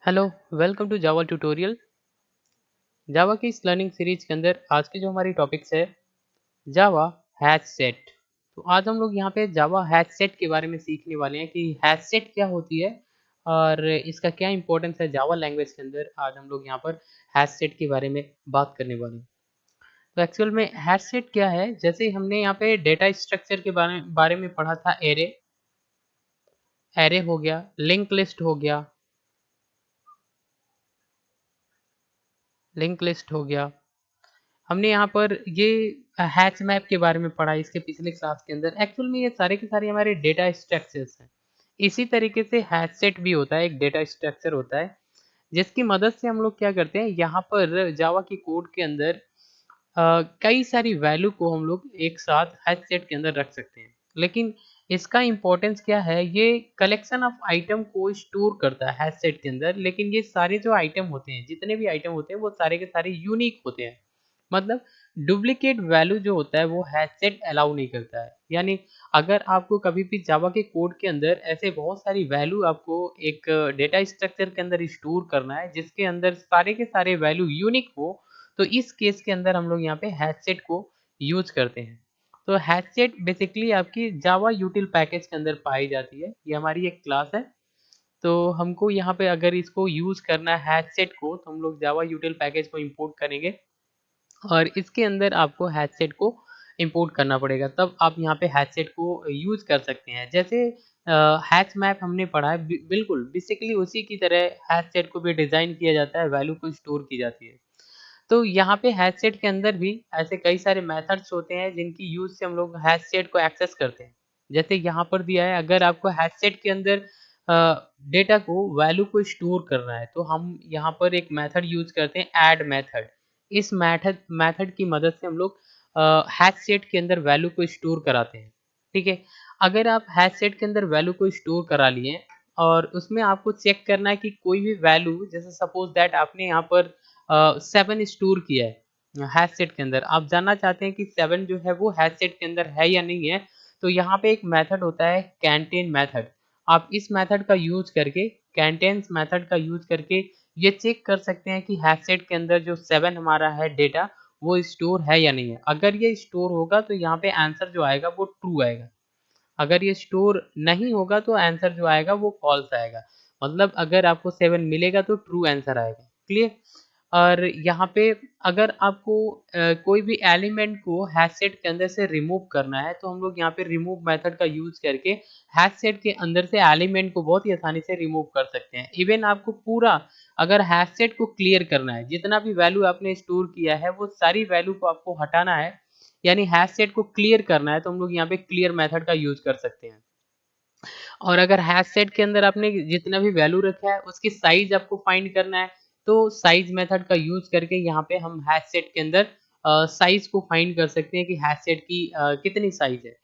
Hello, welcome to Java tutorial. Java की इस learning series के अंदर आज की जो हमारी टॉपिक्स है जावा हैश सेट। तो आज हम लोग यहाँ पे जावा हैश सेट के बारे में सीखने वाले हैं कि हैश सेट क्या होती है और इसका क्या इंपॉर्टेंस है जावा लैंग्वेज के अंदर। आज हम लोग यहाँ पर हैश सेट के बारे में बात करने वाले हैं। तो एक्चुअल में हैश सेट क्या है, जैसे हमने यहाँ पे डेटा स्ट्रक्चर के बारे में पढ़ा था। एरे एरे हो गया, लिंक लिस्ट हो गया, लिंक लिस्ट हो गया। हमने यहाँ पर ये हैच मैप के बारे में पढ़ा इसके पिछले क्लास के अंदर। एक्चुअल में ये सारे के सारे हमारे डेटा स्ट्रक्चर्स हैं। इसी तरीके से हैश सेट भी होता है, एक डेटा स्ट्रक्चर होता है जिसकी मदद से हम लोग क्या करते हैं, यहाँ पर जावा की कोड के अंदर कई सारी वैल्यू को हम लोग एक साथ हैश सेट के अंदर रख सकते हैं। लेकिन इसका इंपॉर्टेंस क्या है, ये कलेक्शन ऑफ आइटम को स्टोर करता है हैश सेट के अंदर। लेकिन ये सारे जो आइटम होते हैं, जितने भी आइटम होते हैं, वो सारे के सारे यूनिक होते हैं। मतलब डुप्लीकेट वैल्यू जो होता है वो हैश सेट अलाउ नहीं करता है। यानी अगर आपको कभी भी जावा के कोड के अंदर ऐसे बहुत सारी वैल्यू आपको एक डेटा स्ट्रक्चर के अंदर स्टोर करना है जिसके अंदर सारे के सारे वैल्यू यूनिक हो, तो इस केस के अंदर हम लोग यहाँ पे हैश सेट को यूज करते हैं। तो हैश सेट बेसिकली आपकी जावा यूटिल पैकेज के अंदर पाई जाती है। ये हमारी एक क्लास है। तो हमको यहाँ पे अगर इसको यूज करना है हैश सेट को, तो हम लोग जावा यूटिल पैकेज को इंपोर्ट करेंगे और इसके अंदर आपको हैशसेट को इंपोर्ट करना पड़ेगा, तब आप यहाँ पे हैशसेट को यूज कर सकते हैं। जैसे हैश मैप हमने पढ़ा है, बिल्कुल बेसिकली उसी की तरह हैशसेट को भी डिजाइन किया जाता है, वैल्यू को स्टोर की जाती है। तो यहाँ पे हैशसेट के अंदर भी ऐसे कई सारे मेथड्स होते हैं जिनकी यूज से हम लोग हैशसेट को एक्सेस करते हैं। जैसे यहाँ पर दिया है, अगर आपको हैशसेट के अंदर डेटा को वैल्यू को स्टोर करना है, तो हम यहाँ पर एक मेथड यूज करते हैं, ऐड मेथड। इस मेथड मेथड की मदद से हम लोग हैश सेट के अंदर वैल्यू को स्टोर कराते हैं। ठीक है। अगर आप हैश सेट के अंदर वैल्यू को स्टोर करा लिए और उसमें आपको चेक करना है कि कोई भी वैल्यू, जैसे सपोज दैट आपने यहाँ पर 7 स्टोर किया है हैश सेट के अंदर, आप जानना चाहते हैं कि 7 जो है वो हैश सेट के अंदर है या नहीं है, तो यहाँ पे एक मेथड होता है कैंटेन मेथड। आप इस मेथड का यूज करके, कैंटेन्स मेथड का यूज करके ये चेक कर सकते हैं कि हैशसेट के अंदर जो 7 हमारा है डेटा, वो स्टोर है या नहीं है। अगर ये स्टोर होगा तो यहाँ पे आंसर जो आएगा वो ट्रू आएगा। अगर ये स्टोर नहीं होगा तो आंसर जो आएगा वो फॉल्स आएगा। मतलब अगर आपको 7 मिलेगा तो ट्रू आंसर आएगा। क्लियर। और यहाँ पे अगर आपको कोई भी एलिमेंट को हैश सेट के अंदर से रिमूव करना है, तो हम लोग यहाँ पे रिमूव मेथड का यूज करके हैश सेट के अंदर से एलिमेंट को बहुत ही आसानी से रिमूव कर सकते हैं। इवन आपको पूरा, अगर हैश सेट को क्लियर करना है, जितना भी वैल्यू आपने स्टोर किया है वो सारी वैल्यू को आपको हटाना है, यानी हैश सेट को क्लियर करना है, तो हम लोग यहाँ पे क्लियर मेथड का यूज कर सकते हैं। और अगर हैश सेट के अंदर आपने जितना भी वैल्यू रखा है उसकी साइज आपको फाइंड करना है, तो साइज मेथड का यूज करके यहाँ पे हम हैश सेट के अंदर साइज को फाइंड कर सकते हैं कि हैश सेट की कितनी साइज है।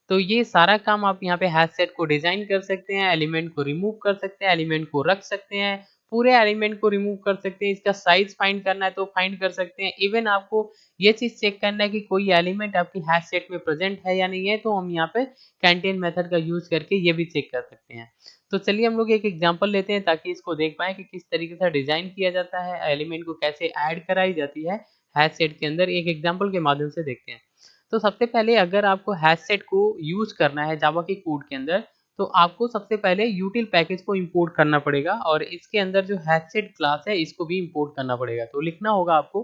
तो ये सारा काम आप यहाँ पे हैश सेट को डिजाइन कर सकते हैं, एलिमेंट को रिमूव कर सकते हैं, एलिमेंट को रख सकते हैं, पूरे एलिमेंट को रिमूव कर सकते हैं, इसका साइज फाइंड करना है तो फाइंड कर सकते हैं। इवन आपको ये चीज चेक करना है कि कोई एलिमेंट आपकी हैश सेट में प्रेजेंट है या नहीं है, तो हम यहाँ पे कैंटेन मेथड का यूज करके ये भी चेक कर सकते हैं। तो चलिए हम लोग एक एग्जांपल लेते हैं ताकि इसको देख पाएं कि किस तरीके से डिजाइन किया जाता है, एलिमेंट को कैसे ऐड कराई जाती है हैश सेट के अंदर। एक एग्जांपल के माध्यम से देखते हैं। तो सबसे पहले अगर आपको हैश सेट को यूज करना है जावा के कोड के अंदर, तो आपको सबसे पहले यूटिल पैकेज को इंपोर्ट करना पड़ेगा और इसके अंदर जो हैश सेट क्लास है इसको भी इंपोर्ट करना पड़ेगा। तो लिखना होगा आपको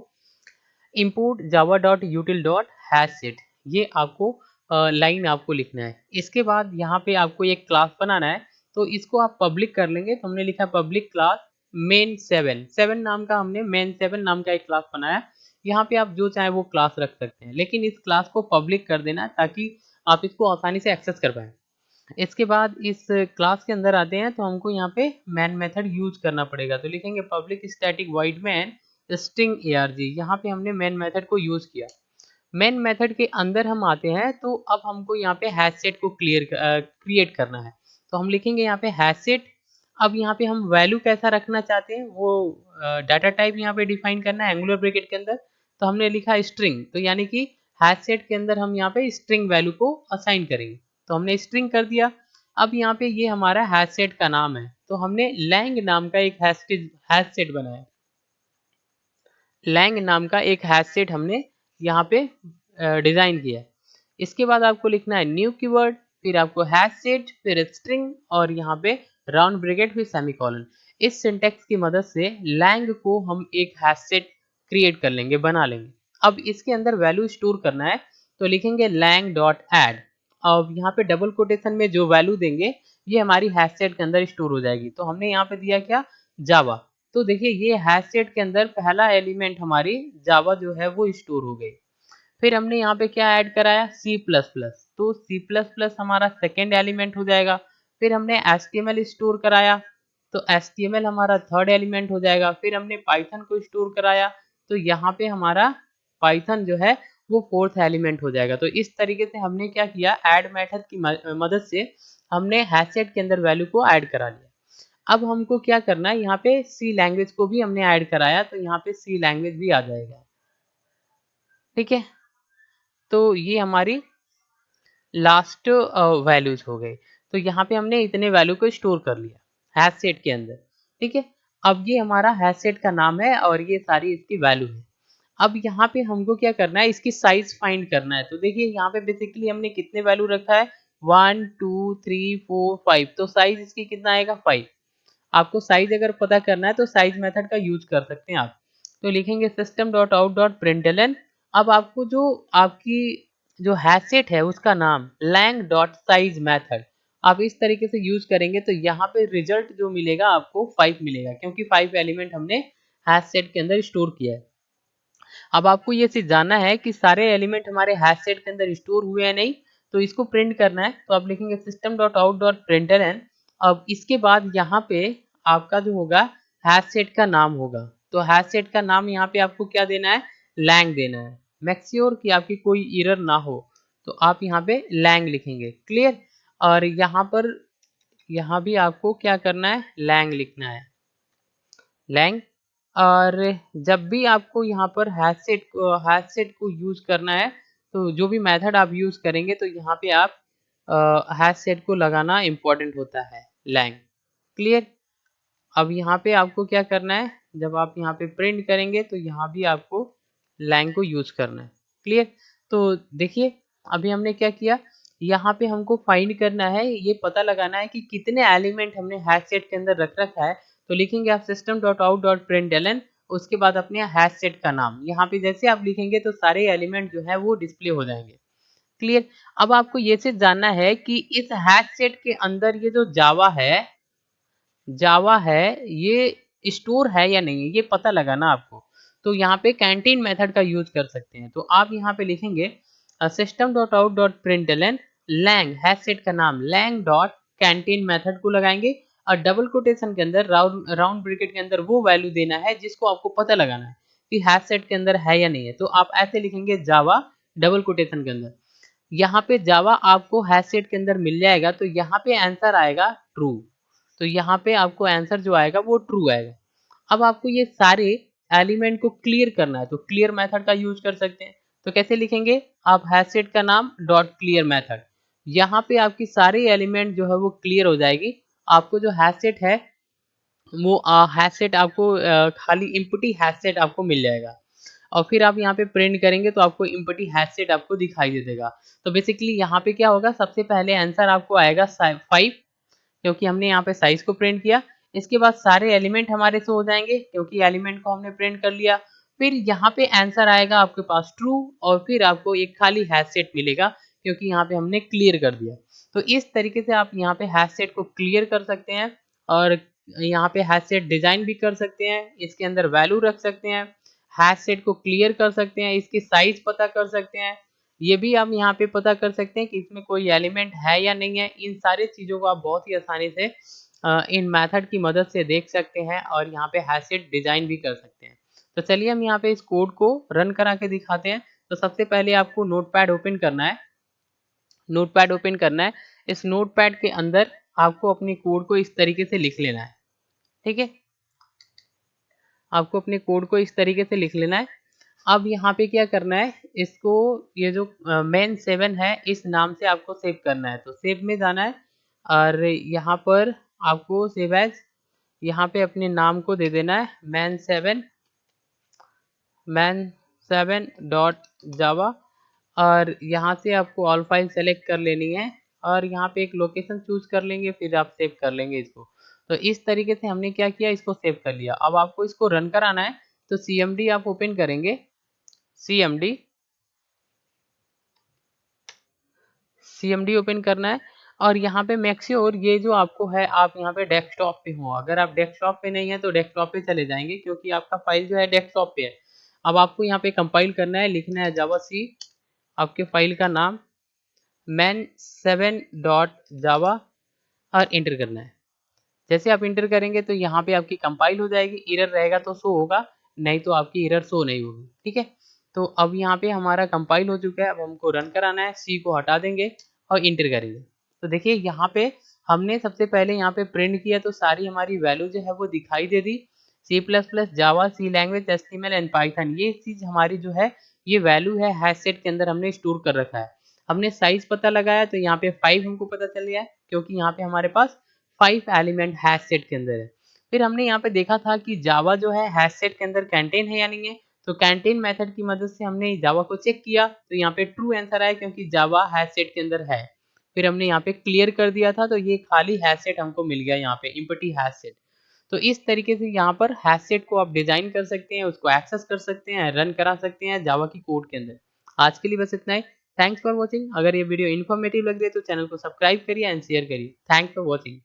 import java.util.hashset। ये आपको लाइन आपको लिखना है। इसके बाद यहाँ पे आपको एक क्लास बनाना है, तो इसको आप पब्लिक कर लेंगे। तो हमने लिखा पब्लिक क्लास main7 नाम का, हमने main7 नाम का एक क्लास बनाया। यहाँ पे आप जो चाहे वो क्लास रख सकते हैं, लेकिन इस क्लास को पब्लिक कर देना ताकि आप इसको आसानी से एक्सेस कर पाए। इसके बाद इस क्लास के अंदर आते हैं, तो हमको यहाँ पे मैन मेथड यूज करना पड़ेगा। तो लिखेंगे public static void main string arg। यहाँ पे हमने मेन मेथड को यूज किया। मेन मेथड के अंदर हम आते हैं, तो अब हमको यहाँ पे हैश सेट को क्रिएट करना है। तो हम लिखेंगे यहाँ पे हैश सेट। अब यहाँ पे हम वैल्यू कैसा रखना चाहते हैं वो डाटा टाइप यहाँ पे डिफाइन करना है एंगुलर ब्रैकेट के अंदर। तो हमने लिखा स्ट्रिंग, तो यानी कि हैश सेट के अंदर हम यहाँ पे स्ट्रिंग वैल्यू को असाइन करेंगे। तो हमने स्ट्रिंग कर दिया। अब यहाँ पे ये हमारा हैश सेट का नाम है, तो हमने लैंग नाम का एक हैश सेट बनाया। लैंग नाम का एक हैश सेट हमने यहाँ पे डिजाइन किया है। इसके बाद आपको लिखना है न्यू कीवर्ड, फिर आपको हैश सेट, फिर स्ट्रिंग और यहाँ पे राउंड ब्रैकेट फिर सेमीकोलन। इस सिंटेक्स की मदद से लैंग को हम एक हैश सेट क्रिएट कर लेंगे, बना लेंगे। अब इसके अंदर वैल्यू स्टोर करना है, तो लिखेंगे लैंग डॉट एड। अब यहाँ पे डबल कोटेशन में जो वैल्यू देंगे ये हमारी हैश सेट के अंदर स्टोर हो जाएगी। तो हमने यहाँ पे दिया क्या, जावा। तो देखिए ये हैश सेट के अंदर पहला एलिमेंट हमारी जावा जो है वो स्टोर हो गई। फिर हमने यहाँ पे क्या ऐड कराया, सी प्लस प्लस, तो सी प्लस प्लस हमारा सेकेंड एलिमेंट हो जाएगा। फिर हमने HTML स्टोर कराया, तो HTML हमारा थर्ड एलिमेंट हो जाएगा। फिर हमने पाइथन को स्टोर कराया, तो यहाँ पे हमारा पाइथन जो है वो फोर्थ एलिमेंट हो जाएगा। तो इस तरीके से हमने क्या किया, ऐड मेथड की मदद से हमने हैश सेट के अंदर वैल्यू को ऐड करा लिया। अब हमको क्या करना है, यहाँ पे सी लैंग्वेज को भी हमने ऐड कराया, तो यहाँ पे सी लैंग्वेज भी आ जाएगा। ठीक है, तो ये हमारी लास्ट वैल्यूज हो गए। तो यहाँ पे हमने इतने वैल्यू को स्टोर कर लिया हैश सेट के अंदर। ठीक है, अब ये हमारा हैश सेट का नाम है और ये सारी इसकी वैल्यू है। अब यहाँ पे हमको क्या करना है, इसकी साइज फाइंड करना है। तो देखिए यहाँ पे बेसिकली हमने कितने वैल्यू रखा है, 1 2 3 4 5, तो साइज इसकी कितना आएगा, 5। आपको साइज अगर पता करना है तो साइज मेथड का यूज कर सकते हैं आप। तो लिखेंगे system dot out dot println. अब आपको जो आपकी जो हैशेट है उसका नाम लैंग डॉट साइज मेथड आप इस तरीके से यूज करेंगे, तो यहाँ पे रिजल्ट जो मिलेगा आपको 5 मिलेगा, क्योंकि 5 एलिमेंट हमने हैश सेट के अंदर स्टोर किया है। अब आपको ये चीज जानना है कि सारे एलिमेंट हमारे हैश सेट के अंदर स्टोर हुए हैं नहीं, तो इसको प्रिंट करना है। तो आप लिखेंगे system dot out dot println. अब इसके बाद यहाँ पे आपका जो होगा हैश सेट का नाम होगा। तो हैश सेट का नाम यहाँ पे आपको क्या देना है, लैंग देना है। मेक श्योर कि आपकी कोई एरर ना हो, तो आप यहाँ पे लैंग लिखेंगे, क्लियर। और यहाँ पर यहाँ भी आपको क्या करना है, लैंग लिखना है, लैंग। और जब भी आपको यहाँ पर हैश सेट को यूज करना है, तो जो भी मेथड आप यूज करेंगे तो यहाँ पे आप हैश सेट को लगाना इंपॉर्टेंट होता है, लैंग, क्लियर। अब यहाँ पे आपको क्या करना है, जब आप यहाँ पे प्रिंट करेंगे तो यहाँ भी आपको लैंग को यूज करना है, क्लियर। तो देखिए अभी हमने क्या किया, यहाँ पे हमको फाइंड करना है, ये पता लगाना है कि कितने एलिमेंट हमने हैश सेट के अंदर रख रखा है। तो लिखेंगे आप system dot out dot println, उसके बाद अपने हैश सेट का नाम। यहाँ पे जैसे आप लिखेंगे तो सारे एलिमेंट जो है वो डिस्प्ले हो जाएंगे, क्लियर। अब आपको ये चीज जानना है कि इस हैश सेट के अंदर ये जो जावा है ये स्टोर है या नहीं है, ये पता लगाना आपको। तो यहाँ पे कैंटीन मेथड का यूज कर सकते हैं। तो आप यहाँ पे लिखेंगे system dot out dot println lang, hash set का नाम लैंग डॉट कैंटीन मेथड को लगाएंगे, और डबल कोटेशन के अंदर राउंड ब्रैकेट के अंदर वो वैल्यू देना है जिसको आपको पता लगाना है कि हैश सेट के अंदर है या नहीं है। तो आप ऐसे लिखेंगे जावा डबल कोटेशन के अंदर। यहाँ पे जावा आपको हैश सेट के अंदर मिल जाएगा, तो यहाँ पे आंसर आएगा ट्रू। तो यहाँ पे आपको आंसर जो आएगा वो ट्रू आएगा। अब आपको ये सारे एलिमेंट को क्लियर करना है, तो क्लियर मेथड का यूज कर सकते हैं। तो कैसे लिखेंगे, आप हैश सेट का नाम डॉट क्लियर मेथड, यहाँ पे आपकी सारे एलिमेंट जो है वो क्लियर हो जाएगी। आपको जो हैश सेट है वो हैश सेट आपको खाली इम्पटी हैश सेट आपको मिल जाएगा। और फिर आप यहाँ पे प्रिंट करेंगे तो आपको इम्पटी हैश सेट आपको दिखाई दे देगा। तो बेसिकली यहाँ पे क्या होगा, सबसे पहले आंसर आपको आएगा 5, क्योंकि हमने यहाँ पे साइज को प्रिंट किया। इसके बाद सारे एलिमेंट हमारे से हो जाएंगे क्योंकि एलिमेंट को हमने प्रिंट कर लिया। फिर यहाँ पे आंसर आएगा आपके पास ट्रू, और फिर आपको एक खाली हैश सेट मिलेगा क्योंकि यहाँ पे हमने क्लियर कर दिया। तो इस तरीके से आप यहाँ पे हैश सेट को क्लियर कर सकते हैं, और यहाँ पे हैश सेट डिजाइन भी कर सकते हैं, इसके अंदर वैल्यू रख सकते हैं, हैश सेट को क्लियर कर सकते हैं, इसकी साइज पता कर सकते हैं। ये भी हम यहाँ पे पता कर सकते हैं कि इसमें कोई एलिमेंट है या नहीं है। इन सारे चीज़ों को आप बहुत ही आसानी से इन मेथड की मदद से देख सकते हैं और यहाँ पे हैश सेट डिजाइन भी कर सकते हैं। तो चलिए हम यहाँ पे इस कोड को रन करा के दिखाते हैं। तो सबसे पहले आपको नोटपैड ओपन करना है, नोटपैड ओपन करना है। इस नोटपैड के अंदर आपको अपने कोड को इस तरीके से लिख लेना है, ठीक है। आपको अपने कोड को इस तरीके से लिख लेना है। अब यहाँ पे क्या करना है, इसको ये जो मेन 7 है इस नाम से आपको सेव करना है। तो सेव में जाना है और यहाँ पर आपको सेव एज, यहाँ पे अपने नाम को दे देना है man7 डॉट जावा, और यहाँ से आपको ऑल फाइल सेलेक्ट कर लेनी है और यहाँ पे एक लोकेशन चूज कर लेंगे, फिर आप सेव कर लेंगे इसको। तो इस तरीके से हमने क्या किया, इसको सेव कर लिया। अब आपको इसको रन कराना है तो cmd आप ओपन करेंगे, cmd ओपन करना है, और यहाँ पे मेक श्योर ये जो आपको है, आप यहाँ पे डेस्कटॉप पे हो। अगर आप डेस्कटॉप पे नहीं है तो डेस्कटॉप पे चले जाएंगे, क्योंकि आपका फाइल जो है डेस्कटॉप पे है। अब आपको यहाँ पे कंपाइल करना है, लिखना है जावा सी, आपके फाइल का नाम man7 डॉट जावा, और इंटर करना है। जैसे आप इंटर करेंगे तो यहाँ पे आपकी कंपाइल हो जाएगी, एरर रहेगा तो शो होगा, नहीं तो आपकी एरर शो नहीं होगी। ठीक है, तो अब यहाँ पे हमारा कंपाइल हो चुका है। अब हमको रन कराना है, सी को हटा देंगे और इंटर करेंगे। तो देखिए यहाँ पे हमने सबसे पहले यहाँ पे प्रिंट किया तो सारी हमारी वैल्यू जो है वो दिखाई दे दी। C plus plus, Java, C language, HTML and Python, ये चीज हमारी जो है ये वैल्यू है हैश सेट के अंदर हमने स्टोर कर रखा है। हमने साइज पता लगाया तो यहाँ पे 5 हमको पता चल गया है, क्योंकि यहाँ पे हमारे पास 5 एलिमेंट हैश सेट के अंदर है। फिर हमने यहाँ पे देखा था कि जावा जो है हैश सेट के अंदर कैंटेन है या नहीं है, तो कैंटेन मेथड की मदद से हमने जावा को चेक किया तो यहाँ पे ट्रू आंसर आया, क्योंकि जावा हैश सेट के अंदर है। फिर हमने यहाँ पे क्लियर कर दिया था तो ये खाली हैश सेट हमको मिल गया, यहाँ पे इम्पटी हैश सेट। तो इस तरीके से यहाँ पर हैश सेट को आप डिजाइन कर सकते हैं, उसको एक्सेस कर सकते हैं, रन करा सकते हैं जावा की कोड के अंदर। आज के लिए बस इतना ही। Thanks for watching. अगर ये वीडियो इन्फॉर्मेटिव लग रही है तो चैनल को सब्सक्राइब करिए एंड शेयर करिए। Thanks for watching.